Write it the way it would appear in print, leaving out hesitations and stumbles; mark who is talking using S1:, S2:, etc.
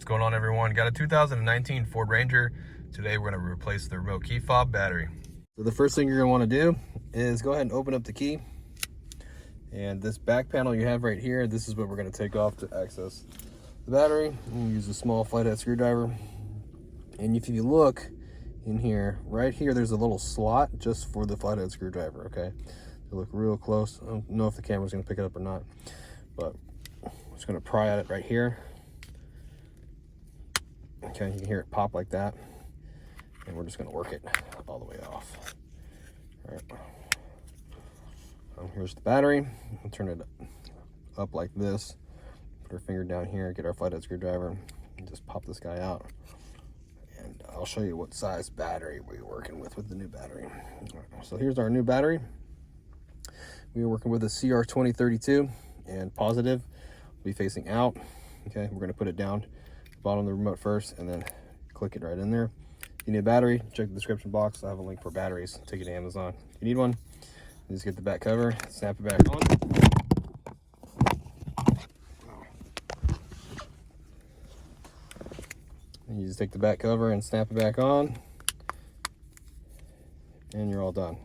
S1: going on, everyone? Got a 2019 Ford Ranger. Today we're going to replace the remote key fob battery. So the first thing you're going to want to do is go ahead and open up the key. And this back panel you have right here, this is what we're going to take off to access the battery. We'll use a small flathead screwdriver. And if you look in here, right here, there's a little slot just for the flathead screwdriver, okay? So look real close. I don't know if the camera's going to pick it up or not, but I'm just going to pry at it right here. Okay, you can hear it pop like that. And we're just going to work it all the way off. All right. Here's the battery. We'll turn it up like this. Put our finger down here, get our flathead screwdriver, and just pop this guy out. And I'll show you what size battery we're working with the new battery. Right, so here's our new battery. We are working with a CR2032, and positive will be facing out. Okay, we're going to put it down the bottom of the remote first, and then click it right in there. If you need a battery, check the description box. I have a link for batteries. Take it to Amazon. If you need one, you just get the back cover, snap it back on. And you just take the back cover and snap it back on, and you're all done.